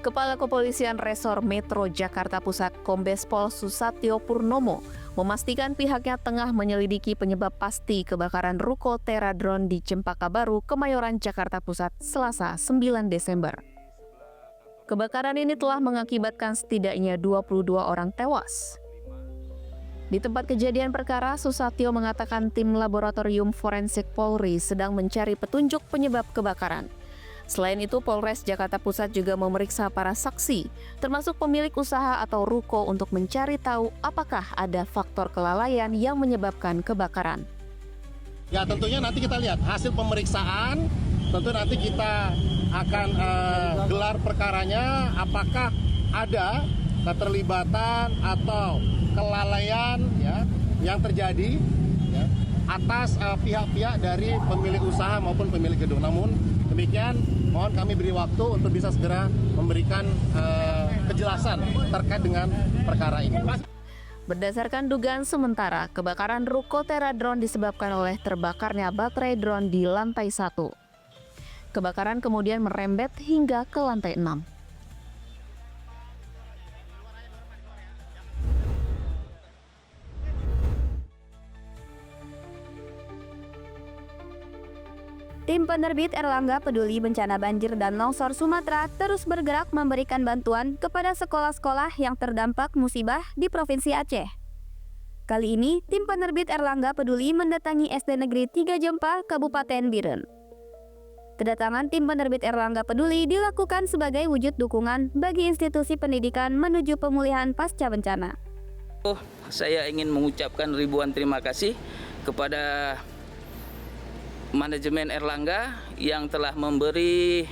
Kepala Kepolisian Resor Metro Jakarta Pusat Kombes Pol Susatyo Purnomo memastikan pihaknya tengah menyelidiki penyebab pasti kebakaran ruko Teradron di Cempaka Baru, Kemayoran, Jakarta Pusat, Selasa 9 Desember. Kebakaran ini telah mengakibatkan setidaknya 22 orang tewas. Di tempat kejadian perkara, Susatyo mengatakan tim laboratorium forensik Polri sedang mencari petunjuk penyebab kebakaran. Selain itu, Polres Jakarta Pusat juga memeriksa para saksi, termasuk pemilik usaha atau ruko untuk mencari tahu apakah ada faktor kelalaian yang menyebabkan kebakaran. Ya, tentunya nanti kita lihat hasil pemeriksaan, tentu nanti kita akan gelar perkaranya apakah ada keterlibatan atau kelalaian ya yang terjadi ya, atas pihak-pihak dari pemilik usaha maupun pemilik gedung. Namun demikian, mohon kami beri waktu untuk bisa segera memberikan kejelasan terkait dengan perkara ini. Berdasarkan dugaan sementara, kebakaran ruko Teradron disebabkan oleh terbakarnya baterai drone di lantai 1. Kebakaran kemudian merembet hingga ke lantai 6. Tim penerbit Erlangga Peduli Bencana Banjir dan Longsor Sumatera terus bergerak memberikan bantuan kepada sekolah-sekolah yang terdampak musibah di Provinsi Aceh. Kali ini, tim penerbit Erlangga Peduli mendatangi SD Negeri 3 Jempa, Kabupaten Biren. Kedatangan tim penerbit Erlangga Peduli dilakukan sebagai wujud dukungan bagi institusi pendidikan menuju pemulihan pasca bencana. Saya ingin mengucapkan ribuan terima kasih kepada manajemen Erlangga yang telah memberi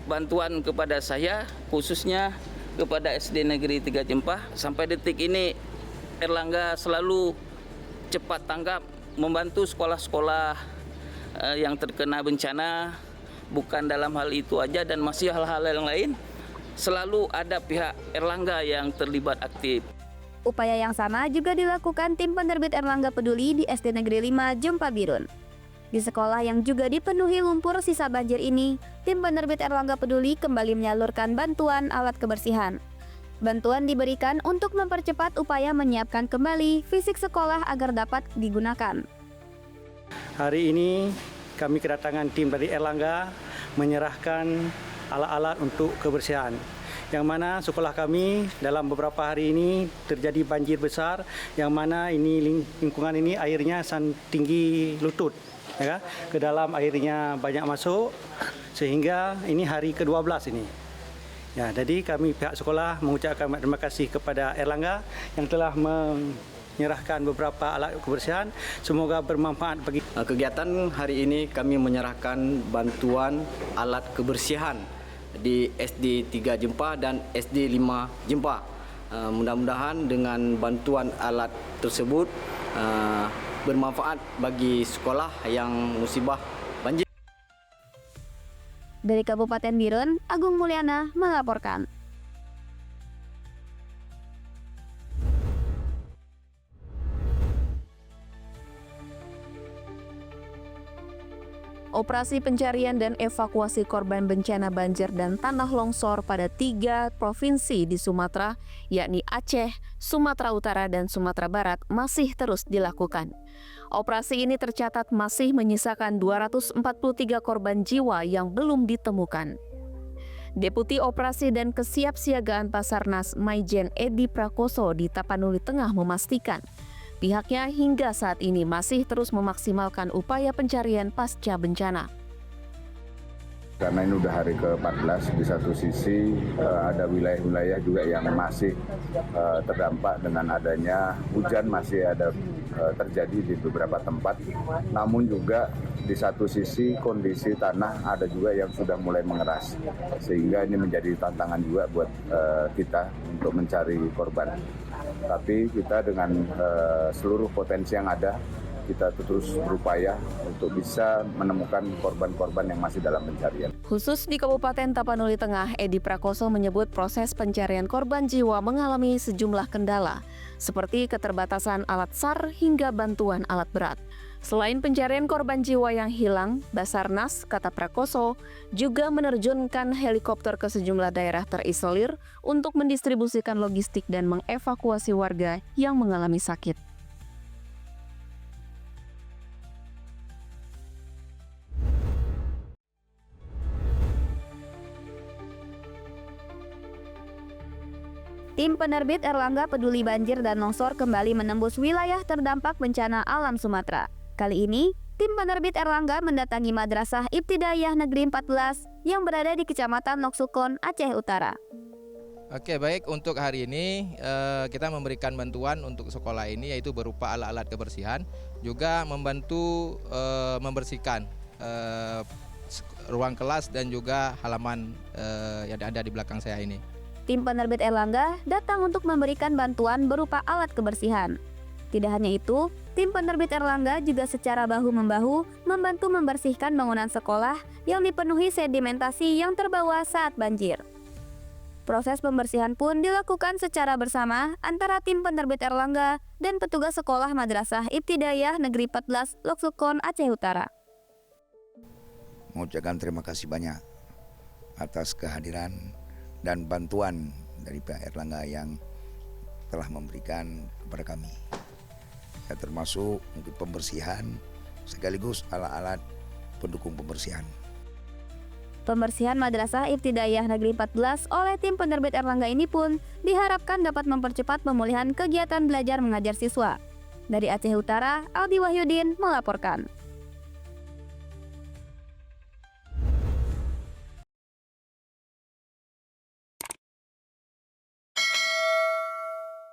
bantuan kepada saya, khususnya kepada SD Negeri 3 Jempa. Sampai detik ini Erlangga selalu cepat tanggap membantu sekolah-sekolah yang terkena bencana. Bukan dalam hal itu aja dan masih hal-hal yang lain, selalu ada pihak Erlangga yang terlibat aktif. Upaya yang sama juga dilakukan tim penerbit Erlangga Peduli di SD Negeri 5 Jempa Birun. Di sekolah yang juga dipenuhi lumpur sisa banjir ini, tim penerbit Erlangga Peduli kembali menyalurkan bantuan alat kebersihan. Bantuan diberikan untuk mempercepat upaya menyiapkan kembali fisik sekolah agar dapat digunakan. Hari ini kami kedatangan tim dari Erlangga menyerahkan alat-alat untuk kebersihan. Yang mana sekolah kami dalam beberapa hari ini terjadi banjir besar, yang mana ini lingkungan ini airnya tinggi lutut. Ya, ke dalam airnya banyak masuk sehingga ini hari ke-12 ini. Ya, jadi kami pihak sekolah mengucapkan terima kasih kepada Erlangga yang telah menyerahkan beberapa alat kebersihan. Semoga bermanfaat bagi kegiatan hari ini. Kami menyerahkan bantuan alat kebersihan di SD 3 Jempa dan SD 5 Jempa. Mudah-mudahan dengan bantuan alat tersebut bermanfaat bagi sekolah yang musibah banjir. Dari Kabupaten Biren, Agung Mulyana melaporkan. Operasi pencarian dan evakuasi korban bencana banjir dan tanah longsor pada 3 provinsi di Sumatera, yakni Aceh, Sumatera Utara, dan Sumatera Barat masih terus dilakukan. Operasi ini tercatat masih menyisakan 243 korban jiwa yang belum ditemukan. Deputi Operasi dan Kesiapsiagaan Basarnas Maijen Edi Prakoso di Tapanuli Tengah memastikan, pihaknya hingga saat ini masih terus memaksimalkan upaya pencarian pasca bencana. Karena ini udah hari ke-14, di satu sisi ada wilayah-wilayah juga yang masih terdampak dengan adanya hujan, masih ada terjadi di beberapa tempat. Namun juga di satu sisi kondisi tanah ada juga yang sudah mulai mengeras. Sehingga ini menjadi tantangan juga buat kita untuk mencari korban. Tapi kita dengan seluruh potensi yang ada, kita terus berupaya untuk bisa menemukan korban-korban yang masih dalam pencarian. Khusus di Kabupaten Tapanuli Tengah, Edi Prakoso menyebut proses pencarian korban jiwa mengalami sejumlah kendala, seperti keterbatasan alat SAR hingga bantuan alat berat. Selain pencarian korban jiwa yang hilang, Basarnas, kata Prakoso, juga menerjunkan helikopter ke sejumlah daerah terisolir untuk mendistribusikan logistik dan mengevakuasi warga yang mengalami sakit. Tim penerbit Erlangga Peduli Banjir dan Longsor kembali menembus wilayah terdampak bencana alam Sumatera. Kali ini, tim penerbit Erlangga mendatangi Madrasah Ibtidaiyah Negeri 14 yang berada di Kecamatan Noksukon, Aceh Utara. Oke, baik, untuk hari ini kita memberikan bantuan untuk sekolah ini, yaitu berupa alat-alat kebersihan, juga membantu membersihkan ruang kelas dan juga halaman yang ada di belakang saya ini. Tim penerbit Erlangga datang untuk memberikan bantuan berupa alat kebersihan. Tidak hanya itu, tim penerbit Erlangga juga secara bahu-membahu membantu membersihkan bangunan sekolah yang dipenuhi sedimentasi yang terbawa saat banjir. Proses pembersihan pun dilakukan secara bersama antara tim penerbit Erlangga dan petugas sekolah Madrasah Ibtidaiyah Negeri 14 Loksukon, Aceh Utara. Mengucapkan terima kasih banyak atas kehadiran dan bantuan dari pihak Erlangga yang telah memberikan kepada kami. Ya, termasuk mungkin pembersihan sekaligus alat-alat pendukung pembersihan. Pembersihan Madrasah Ibtidaiyah Negeri 14 oleh tim penerbit Erlangga ini pun diharapkan dapat mempercepat pemulihan kegiatan belajar mengajar siswa. Dari Aceh Utara, Aldi Wahyudin melaporkan.